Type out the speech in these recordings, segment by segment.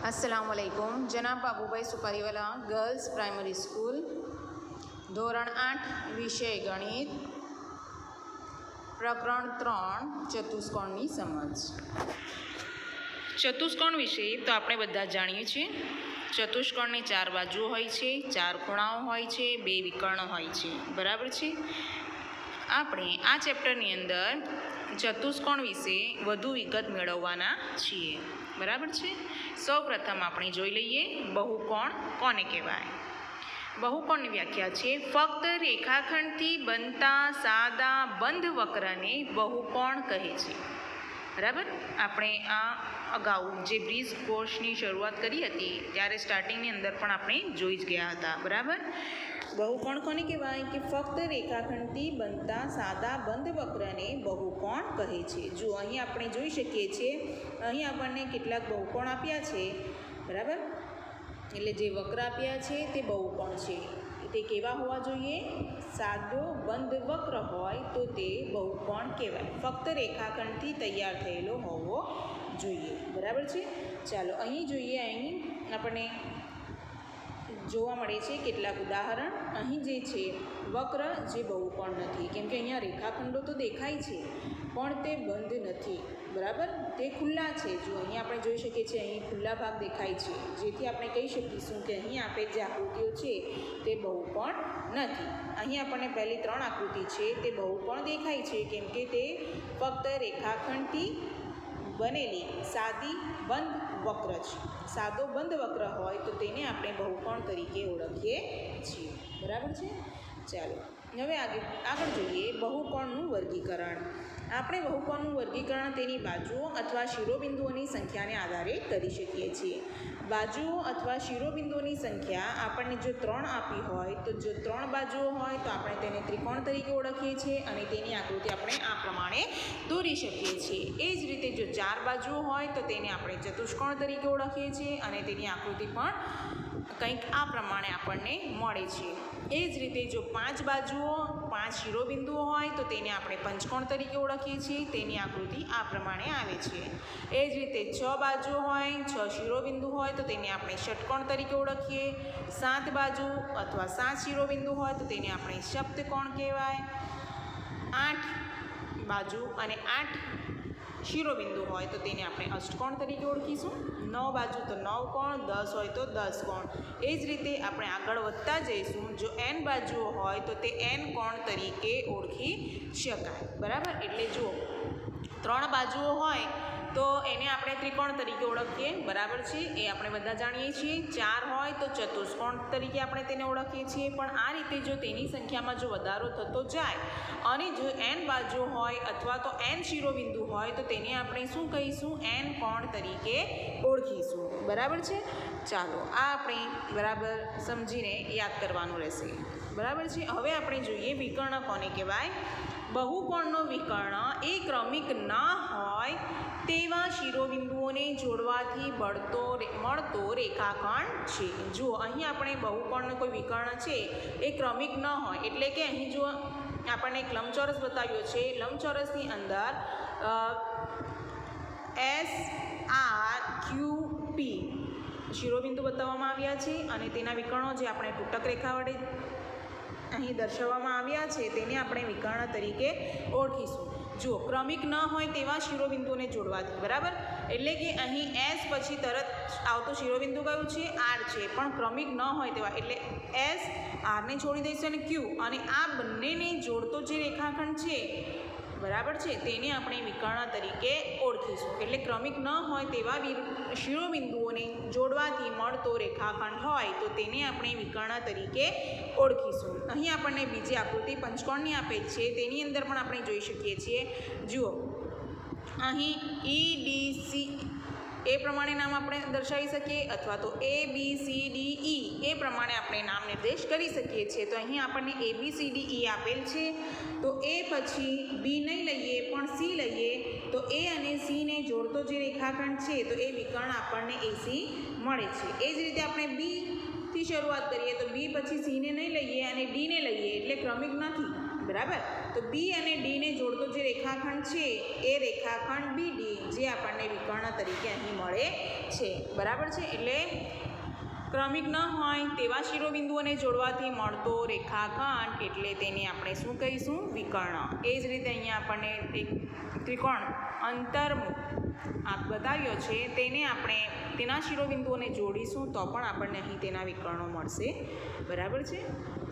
अस्सलामुअलैकुम। जनाब Babubhai सुपारीवाला girls primary school, ધોરણ 8, વિષય ગણિત, પ્રકરણ 3, ચતુષ્કોણની સમજ। ચતુષ્કોણ વિશે તો આપણે બધા જાણીએ છીએ। ચતુષ્કોણની 4 બાજુઓ હોય છે, 4 ખૂણાઓ હોય છે, 2 વિકર્ણ હોય છે, બરાબર છે। આપણે આ ચેપ્ટરની અંદર ચતુષ્કોણ વિશે વધુ વિગત મેળવવાના છીએ, બરાબર છે। સૌપ્રથમ આપણે જોઈ લઈએ બહુકોણ કોને કહેવાય। બહુકોણની વ્યાખ્યા છે ફક્ત રેખાખંડથી બનતા સાદા બંધ વક્રને બહુકોણ કહે છે, બરાબર। આપણે આ અગાઉ જે બ્રિજ કોર્સની શરૂઆત કરી હતી ત્યારે સ્ટાર્ટિંગની અંદર પણ આપણે જોઈ જ ગયા હતા, બરાબર। બહુકોણ કોને કહેવાય કે ફક્ત રેખાખંડથી બનતા સાદા બંધ વક્રને બહુકોણ કહે છે। જો અહીં આપણે જોઈ શકીએ છીએ, અહીં આપણને કેટલાક બહુકોણ આપ્યા છે, બરાબર। એટલે જે વક્ર આપ્યા છે તે બહુકોણ છે। તે કેવા હોવા જોઈએ? સાદો બંધ વક્ર હોય તો તે બહુકોણ કહેવાય। ફક્ત રેખાખંડથી તૈયાર થયેલો હોવો જોઈએ, બરાબર છે। ચાલો અહીં જોઈએ, અહીં આપણને જોવા મળે છે કેટલાક ઉદાહરણ। અહીં જે છે વક્ર જે બહુકોણ નથી, કેમ કે અહીંયા રેખાખંડો તો દેખાય છે પણ તે બંધ નથી, બરાબર। તે ખુલ્લા છે। જો અહીં આપણે જોઈ શકીએ છીએ, અહીં ખુલ્લા ભાગ દેખાય છે, જેથી આપણે કહી શકીશું કે અહીં આપેલ જે આકૃતિઓ છે તે બહુકોણ નથી। અહીં આપણને પહેલી 3 આકૃતિ છે તે બહુકોણ દેખાય છે, કેમ કે તે ફક્ત રેખાખંડથી બનેલી સાદી બંધ વક્ર છે। સાદો બંધ વક્ર હોય તો તેને આપણે બહુકોણ તરીકે ઓળખીએ છીએ, બરાબર છે। ચાલો હવે આગળ જોઈએ બહુકોણનું વર્ગીકરણ। આપણે બહુકોણનું વર્ગીકરણ તેની બાજુઓ અથવા શિરોબિંદુઓની સંખ્યાને આધારે કરી શકીએ છીએ। બાજુઓ અથવા શિરોબિંદુઓની સંખ્યા આપણને જો 3 આપી હોય તો જો 3 બાજુઓ હોય તો આપણે તેને ત્રિકોણ તરીકે ઓળખીએ છીએ અને તેની આકૃતિ આપણે આ પ્રમાણે દોરી શકીએ છીએ। એ જ રીતે જો 4 બાજુઓ હોય તો તેને આપણે ચતુષ્કોણ તરીકે ઓળખીએ છીએ અને તેની આકૃતિ પણ કંઈક આ પ્રમાણે આપણને મળે છે। એ જ રીતે જો 5 બાજુઓ 5 શિરોબિંદુઓ હોય તો તેને આપણે પંચકોણ તરીકે ઓળખીએ છીએ, તેની આકૃતિ આ પ્રમાણે આવે છે। એ જ રીતે 6 બાજુઓ હોય 6 શિરોબિંદુ હોય તો તેને આપણે ષટકોણ તરીકે ઓળખીએ। 7 બાજુ અથવા 7 શિરોબિંદુ હોય તો તેને આપણે સપ્તકોણ કહેવાય। 8 બાજુ અને 8 શિરોબિંદુ હોય તો તેને આપણે અષ્ટકોણ તરીકે ઓળખીશું। 9 બાજુ તો 9 કોણ, 10 હોય તો 10 કોણ। એ જ રીતે આપણે આગળ વધતા જઈશું, જો n બાજુઓ હોય તો તે n કોણ તરીકે ઓળખી શકાય, બરાબર। એટલે જો 3 બાજુઓ હોય તો એને આપણે ત્રિકોણ તરીકે ઓળખીએ, બરાબર છે, એ આપણે બધા જાણીએ છીએ। 4 હોય તો ચતુષ્કોણ તરીકે આપણે તેને ઓળખીએ છીએ। પણ આ રીતે જો તેની સંખ્યામાં જો વધારો થતો જાય અને જો n બાજુ હોય અથવા તો n શિરોબિંદુ હોય તો તેને આપણે શું કહીશું? n કોણ તરીકે ઓળખીશું, બરાબર છે। ચાલો આ આપણે બરાબર સમજીને યાદ કરવાનું રહેશે, બરાબર છે। હવે આપણે જોઈએ વિકર્ણ કોને કહેવાય। બહુકોણનો વિકર્ણ એ ક્રમિક ન હોય તેવા શિરોબિંદુઓને જોડવાથી મળતો રેખાખંડ છે। જો અહીં આપણે બહુકોણનો કોઈ વિકર્ણ છે એ ક્રમિક ન હોય, એટલે કે અહીં જો આપણને એક લંબચોરસ બતાવ્યો છે, લંબચોરસની અંદર SRQP શિરોબિંદુ બતાવવામાં આવ્યા છે અને તેના વિકર્ણો જે આપણે તૂટક રેખા વડે અહીં દર્શાવવામાં આવ્યા છે તેને આપણે વિકર્ણ તરીકે ઓળખીશું। જો ક્રમિક ન હોય તેવા શિરોબિંદુઓને જોડવાથી, બરાબર, એટલે કે અહીં S પછી તરત આવતો શિરોબિંદુ કયું છે? R છે, પણ ક્રમિક ન હોય તેવા, એટલે S Rને છોડી દઈશું અને Q, અને આ બંનેને જોડતો જે રેખાખંડ છે, બરાબર છે, તેને આપણે વિકર્ણ તરીકે ઓળખીશું। એટલે ક્રમિક ન હોય તેવા શિરોબિંદુઓને જોડવાથી મળતો રેખાખંડ હોય તો તેને આપણે વિકર્ણ તરીકે ઓળખીશું। અહીં આપણને બીજી આકૃતિ પંચકોણની આપેલ છે, તેની અંદર પણ આપણે જોઈ શકીએ છીએ। જુઓ અહીં EDC એ પ્રમાણે નામ આપણે દર્શાવી શકીએ અથવા તો ABCDE એ પ્રમાણે આપણે નામ નિર્દેશ કરી શકીએ છીએ। તો અહીં આપણને ABCDE આપેલ છે તો એ પછી B નહીં લઈએ પણ C લઈએ તો A અને C ને જોડતો જે રેખાખંડ છે તો એ વિકર્ણ આપણને AC મળે છે। એ જ રીતે આપણે B થી શરૂઆત કરીએ તો B પછી C ને નહીં લઈએ અને D ને લઈએ, એટલે ક્રમિક નથી, બરાબર. તો બી અને ડીને જોડતો જે રેખાખંડ છે એ રેખાખંડ બીડી જે આપણને વિકર્ણ તરીકે અહીં મળે છે. બરાબર છે. એટલે ક્રમિક ન હોય તેવા શિરોબિંદુઓને જોડવાથી મળતો રેખાખંડ એટલે તેને આપણે શું કહીશું? વિકર્ણ. એ જ રીતે અહીંયા આપણને એક ત્રિકોણ અંતર્મુખ બતાવ્યો છે, તેને આપણે તેના શિરોબિંદુઓને જોડીશું તો પણ આપણને અહીં તેના વિકર્ણો મળશે. બરાબર છે.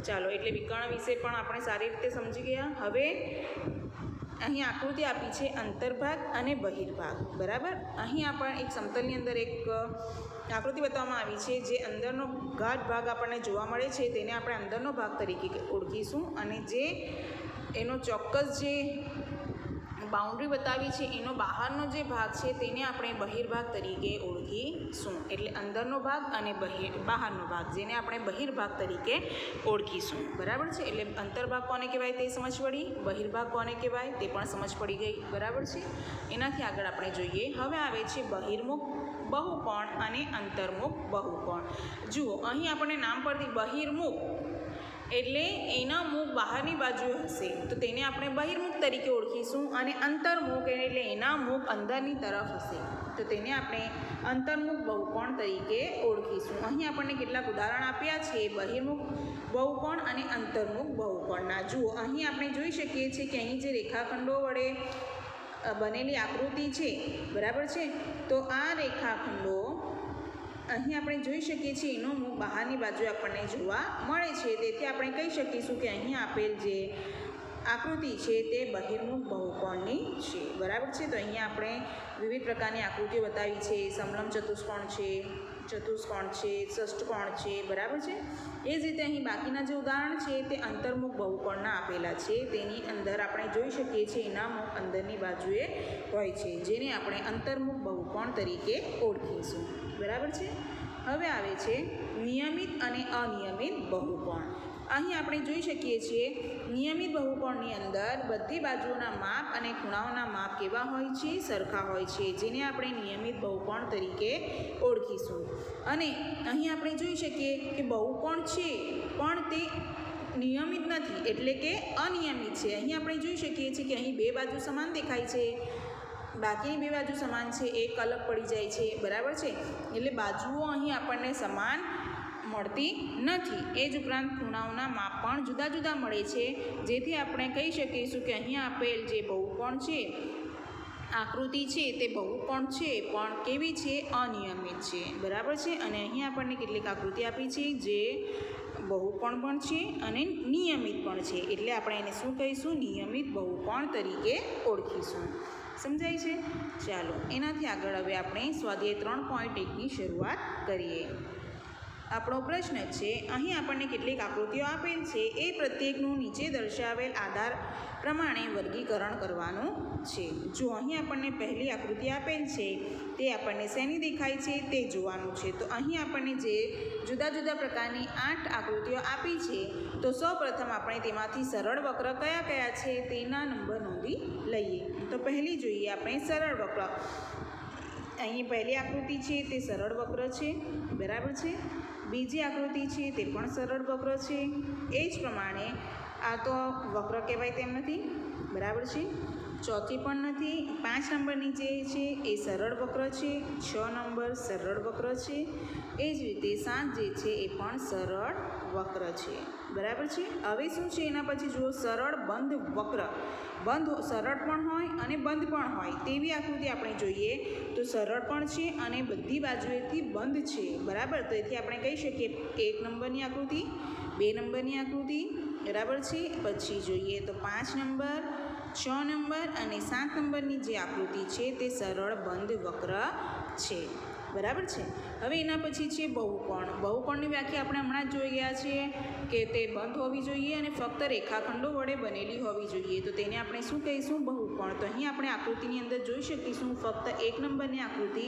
ચાલો, એટલે વિકર્ણ વિશે પણ આપણે સારી રીતે સમજી ગયા. હવે અહીં આકૃતિ આપી છે અંતર્ભાગ અને બહિર્ભાગ. બરાબર. અહીં આપણે એક સમતલની અંદર એક આકૃતિ બતાવવામાં આવી છે, જે અંદરનો ગાઢ ભાગ આપણને જોવા મળે છે તેને આપણે અંદરનો ભાગ તરીકે ઓળખીશું, અને જે એનો ચોક્કસ જે બાઉન્ડ્રી બતાવી છે એનો બહારનો જે ભાગ છે તેને આપણે બહિર્ભાગ તરીકે ઓળખીશું. એટલે અંદરનો ભાગ અને બહારનો ભાગ જેને આપણે બહિર્ભાગ તરીકે ઓળખીશું. બરાબર છે. એટલે અંતર્ભાગ કોને કહેવાય તે સમજ પડી, બહિર્ભાગ કોને કહેવાય તે પણ સમજ પડી ગઈ. બરાબર છે. એનાથી આગળ આપણે જોઈએ. હવે આવે છે બહિર્મુખ બહુકોણ અને અંતર્મુખ બહુકોણ. જુઓ, અહીં આપણને નામ પરથી બહિર્મુખ એટલે એના મુખ બહારની બાજુએ હશે તો તેને આપણે બહિર્મુખ તરીકે ઓળખીશું, અને અંતર્મુખ એટલે એના મુખ અંદરની તરફ હશે તો તેને આપણે અંતર્મુખ બહુકોણ તરીકે ઓળખીશું. અહીં આપણને કેટલાક ઉદાહરણ આપ્યા છે બહિર્મુખ બહુકોણ અને અંતર્મુખ બહુકોણના. જુઓ, અહીં આપણે જોઈ શકીએ છીએ કે અહીં જે રેખાખંડો વડે બનેલી આકૃતિ છે, બરાબર છે, તો આ રેખાખંડો અહીં આપણે જોઈ શકીએ છીએ એનો મુખ બહારની બાજુ આપણને જોવા મળે છે. તેથી આપણે કહી શકીશું કે અહીં આપેલ જે આકૃતિ છે તે બહિર્મુખ બહુકોણની છે. બરાબર છે. તો અહીંયા આપણે વિવિધ પ્રકારની આકૃતિઓ બતાવી છે. સમલંબ ચતુષ્કોણ છે, ચતુષ્કોણ છે, ષષ્ઠકોણ છે. બરાબર છે. એ જ રીતે અહીં બાકીના જે ઉદાહરણ છે તે અંતર્મુખ બહુકોણના આપેલા છે. તેની અંદર આપણે જોઈ શકીએ છીએ એના મુખ અંદરની બાજુએ હોય છે, જેને આપણે અંતર્મુખ બહુકોણ તરીકે ઓળખીશું. બરાબર છે. હવે આવે છે નિયમિત અને અનિયમિત બહુકોણ. અહીં આપણે જોઈ શકીએ છીએ નિયમિત બહુકોણની અંદર બધી બાજુઓના માપ અને ખૂણાઓના માપ કેવા હોય છે? સરખા હોય છે, જેને આપણે નિયમિત બહુકોણ તરીકે ઓળખીશું. અને અહીં આપણે જોઈ શકીએ કે બહુકોણ છે પણ તે નિયમિત નથી, એટલે કે અનિયમિત છે. અહીં આપણે જોઈ શકીએ છીએ કે અહીં બે બાજુ સમાન દેખાય છે, બાકીની બે બાજુ સમાન છે, એક અલગ પડી જાય છે. બરાબર છે. એટલે બાજુઓ અહીં આપણને સમાન મળતી નથી. એ જ ઉપરાંત ખૂણાઓના માપ પણ જુદા જુદા મળે છે, જેથી આપણે કહી શકીશું કે અહીં આપેલ જે બહુકોણ છે, આકૃતિ છે તે બહુકોણ છે પણ કેવી છે? અનિયમિત છે. બરાબર છે. અને અહીં આપણને કેટલીક આકૃતિ આપી છે જે બહુકોણ પણ છે અને નિયમિત પણ છે, એટલે આપણે એને શું કહીશું? નિયમિત બહુકોણ તરીકે ઓળખીશું. સમજાય છે? ચાલો, એનાથી આગળ હવે આપણે સ્વાધ્યાય 3.1ની શરૂઆત કરીએ. આપણો પ્રશ્ન છે, અહીં આપણને કેટલીક આકૃતિઓ આપેલ છે, એ પ્રત્યેકનું નીચે દર્શાવેલ આધાર પ્રમાણે વર્ગીકરણ કરવાનું છે. જો અહીં આપણને પહેલી આકૃતિ આપેલ છે તે આપણને શેની દેખાય છે તે જોવાનું છે. તો અહીં આપણને જે જુદા જુદા પ્રકારની 8 આકૃતિઓ આપી છે, તો સૌપ્રથમ આપણે તેમાંથી સરળ વક્ર કયા કયા છે તેના નંબર નોંધી લઈએ. તો પહેલી જોઈએ આપણે સરળ વક્ર. અહીં પહેલી આકૃતિ છે તે સરળ વક્ર છે. બરાબર છે. બીજી આકૃતિ છે તે પણ સરળ વક્ર છે. એ જ પ્રમાણે આ તો વક્ર કહેવાય તેમ નથી. બરાબર છે. ચોથી પણ નથી. 5 નંબરની જે છે એ સરળ વક્ર છે. 6 નંબર સરળ વક્ર છે. એ જ રીતે 7 જે છે એ પણ સરળ વક્ર છે. બરાબર છે. હવે શું છે એના પછી જુઓ, સરળ બંધ વક્ર. બંધ સરળ પણ હોય અને બંધ પણ હોય તેવી આકૃતિ આપણે જોઈએ તો સરળ પણ છે અને બધી બાજુએથી બંધ છે. બરાબર. તો એથી આપણે કહી શકીએ 1 નંબરની આકૃતિ, 2 નંબરની આકૃતિ. બરાબર છે. પછી જોઈએ તો 5 નંબર, 6 નંબર અને 7 નંબરની જે આકૃતિ છે તે સરળ બંધ વક્ર છે. બરાબર છે. હવે એના પછી છે બહુકોણ. બહુકોણની વ્યાખ્યા આપણે હમણાં જ જોઈ ગયા છીએ કે તે બંધ હોવી જોઈએ અને ફક્ત રેખાખંડો વડે બનેલી હોવી જોઈએ. તો તેને આપણે શું કહીશું? બહુકોણ. તો અહીં આપણે આકૃતિની અંદર જોઈ શકીશું ફક્ત 1 નંબરની આકૃતિ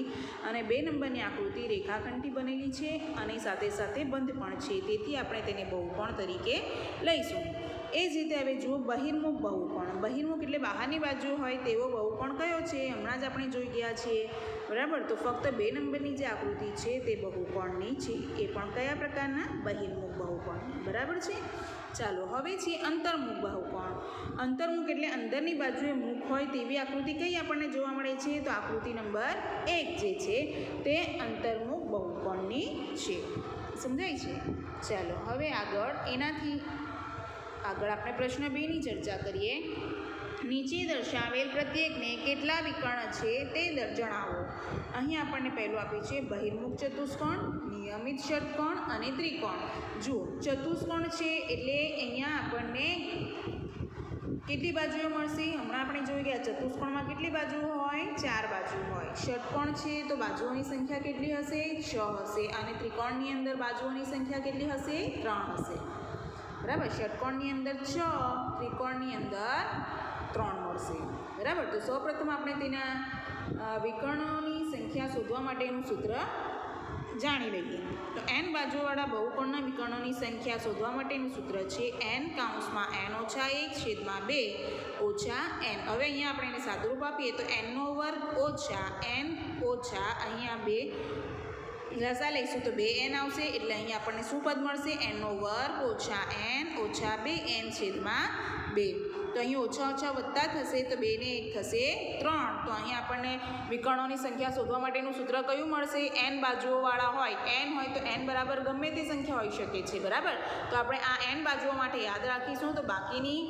અને 2 નંબરની આકૃતિ રેખાખંડથી બનેલી છે અને સાથે સાથે બંધ પણ છે. તેથી આપણે તેને બહુકોણ તરીકે લઈશું. એ જ રીતે હવે જુઓ બહિર્મુખ બહુકોણ. બહિર્મુખ એટલે બહારની બાજુ હોય તેવો બહુકોણ કયો છે? હમણાં જ આપણે જોઈ ગયા છીએ, બરાબર. તો ફક્ત 2 નંબરની જે આકૃતિ છે તે બહુકોણની છે. એ પણ કયા પ્રકારના? બહિર્મુખ બહુકોણની, બરાબર છે. ચાલો હવે છે અંતર્મુખ બહુકોણ. અંતર્મુખ એટલે અંદરની બાજુએ મુખ હોય તેવી આકૃતિ કઈ આપણને જોવા મળે છે? તો આકૃતિ નંબર 1 જે છે તે અંતર્મુખ બહુકોણની છે. સમજાય છે? ચાલો હવે એનાથી આગળ આપણે પ્રશ્ન 2 ની ચર્ચા કરીએ. નીચે દર્શાવેલ પ્રત્યેકને કેટલા વિકર્ણ છે તે જણાવો. અહીં આપણને પહેલું આપ્યું છે બહિર્મુખ ચતુષ્કોણ, નિયમિત ષટકોણ અને ત્રિકોણ. જુઓ ચતુષ્કોણ છે એટલે અહીંયા આપણને કેટલી બાજુઓ મળશે? હમણાં આપણે જોઈ ગયા ચતુષ્કોણમાં કેટલી બાજુઓ હોય? 4 બાજુ હોય. ષટકોણ છે તો બાજુઓની સંખ્યા કેટલી હશે? 6 હશે. અને ત્રિકોણની અંદર બાજુઓની સંખ્યા કેટલી હશે? 3 હશે, બરાબર. ષટકોણની અંદર 6, ત્રિકોણની અંદર 3 મળશે, બરાબર. તો સૌપ્રથમ આપણે તેના વિકર્ણોની સંખ્યા શોધવા માટેનું સૂત્ર જાણી લઈએ. તો n બાજુવાળા બહુકોણના વિકર્ણોની સંખ્યા શોધવા માટેનું સૂત્ર છે n કૌંસમાં n - 1/2 - n. હવે અહીંયા આપણે એને સાદુરૂપ આપીએ તો n² ઓછા n ઓછા અહીંયા 2 લસા લઈશું તો 2n આવશે. એટલે અહીંયા આપણને શું પદ મળશે? n² ઓછા n ઓછા 2n/2. તો અહીં ઓછા ઓછા વધતા થશે તો 2 ને 1 થશે 3. તો અહીં આપણને વિકર્ણોની સંખ્યા શોધવા માટેનું સૂત્ર કયું મળશે? n બાજુઓવાળા હોય, n હોય તો n બરાબર ગમે તે સંખ્યા હોઈ શકે છે, બરાબર. તો આપણે આ n બાજુઓ માટે યાદ રાખીશું. તો બાકીની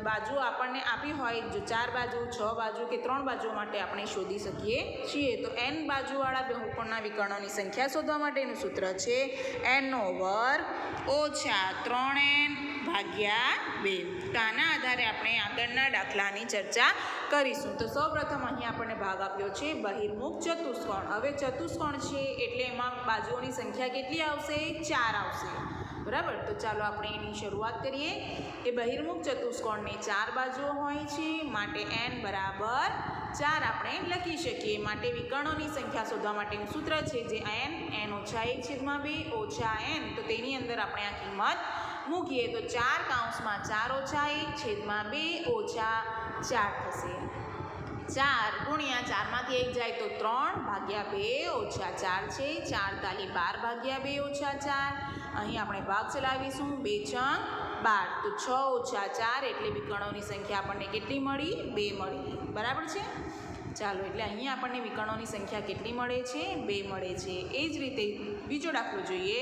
બાજુ આપણને આપી હોય, જો 4 બાજુ, 6 બાજુ કે 3 બાજુઓ માટે આપણે શોધી શકીએ છીએ. તો n બાજુવાળા બહુકોણના વિકર્ણોની સંખ્યા શોધવા માટેનું સૂત્ર છે n² ઓછા 3n/2. તો આના આધારે આપણે આગળના દાખલાની ચર્ચા કરીશું. તો સૌપ્રથમ અહીં આપણને ભાગ આપ્યો છે બહિર્મુખ ચતુષ્કોણ. હવે ચતુષ્કોણ છે એટલે એમાં બાજુઓની સંખ્યા કેટલી આવશે? 4 આવશે, બરાબર. તો ચાલો આપણે એની શરૂઆત કરીએ. એ બહિર્મુખ ચતુષ્કોણની 4 બાજુઓ હોય છે, માટે n બરાબર 4 આપણે લખી શકીએ. માટે વિકર્ણોની સંખ્યા શોધવા માટેનું સૂત્ર છે જે n - 1/2 ઓછા n. તો તેની અંદર આપણે આ કિંમત મૂકીએ તો 4 કૌંસમાં 4 ઓછા 1/2 ઓછા 4 થશે. 4 ગુણ્યા 4માંથી 1 જાય તો 3/2 ઓછા 4 છે. 4 તાલી 12/2 ઓછા 4. અહીં આપણે ભાગ ચલાવીશું. 2 છંગ 12. તો 6 ઓછા 4 એટલે વિકર્ણોની સંખ્યા આપણને કેટલી મળી? 2 મળી, બરાબર છે. ચાલો એટલે અહીં આપણને વિકર્ણોની સંખ્યા કેટલી મળે છે? 2 મળે છે. એ જ રીતે બીજો દાખલો જોઈએ.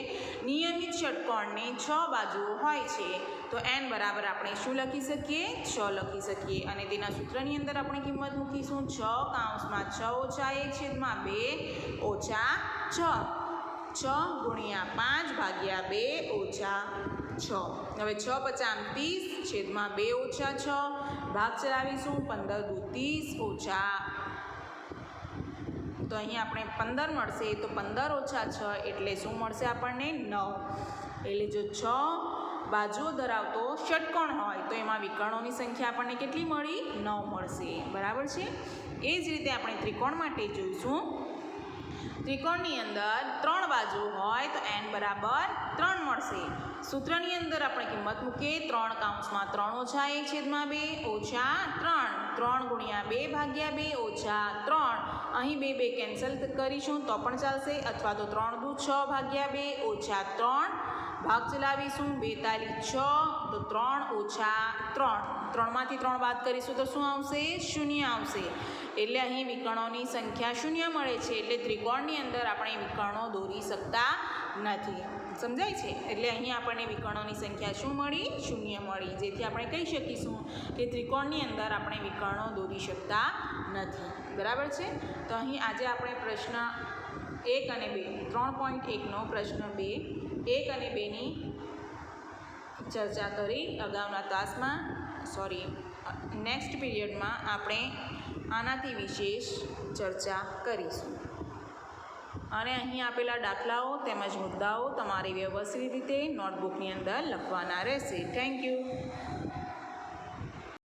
નિયમિત ષટકોણની 6 બાજુઓ હોય છે તો n બરાબર આપણે શું લખી શકીએ? 6 લખી શકીએ. અને તેના સૂત્રની અંદર આપણે કિંમત મૂકીશું 6 કૌંસમાં 6 ઓછા 1/2 ઓછા 6. 6 ગુણ્યા 5/2 ઓછા 6. હવે 6 × 5 = 30/2 ઓછા 6. ભાગ ચલાવીશું. 15 × 2 = 30 ઓછા, તો અહીં આપણે 15 મળશે. તો 15 ઓછા 6 એટલે શું મળશે આપણને? 9. એટલે જો 6 બાજુઓ ધરાવતો ષટકોણ હોય તો એમાં વિકર્ણોની સંખ્યા આપણને કેટલી મળી? 9 મળશે, બરાબર છે. એ જ રીતે આપણે ત્રિકોણ માટે જોઈશું. ત્રિકોણની અંદર 3 બાજુ હોય તો n બરાબર 3 મળશે. સૂત્રની અંદર આપણે કિંમત મૂકીએ. 3 કૌંસમાં 3 ઓછા 1/2 ઓછા 3. 3 ગુણ્યા 2/2 ઓછા 3. અહીં 2 કેન્સલ કરીશું તો પણ ચાલશે, અથવા તો 3 દુ 6/2 ઓછા 3. ભાગ ચલાવીશું. 2 તાલી 6 તો 3 ઓછા 3. 3માંથી 3 બાદ કરીશું તો શું આવશે? 0 આવશે. એટલે અહીં વિકર્ણોની સંખ્યા 0 મળે છે. એટલે ત્રિકોણની અંદર આપણે વિકર્ણો દોરી શકતા નથી. સમજાય છે? એટલે અહીં આપણને વિકર્ણોની સંખ્યા શું મળી? 0 મળી. જેથી આપણે કહી શકીશું કે ત્રિકોણની અંદર આપણે વિકર્ણો દોરી શકતા નથી, બરાબર છે. તો અહીં આજે આપણે પ્રશ્ન 1 અને 2 3.1નો પ્રશ્ન 2 1 અને 2ની ચર્ચા કરી. અગાઉના તાસમાં નેક્સ્ટ પીરિયડમાં આપણે આનાથી વિશેષ ચર્ચા કરીશું. અને અહીં આપેલા દાખલાઓ તેમજ મુદ્દાઓ તમારે વ્યવસ્થિત રીતે નોટબુકની અંદર લખવાના રહેશે. Thank you.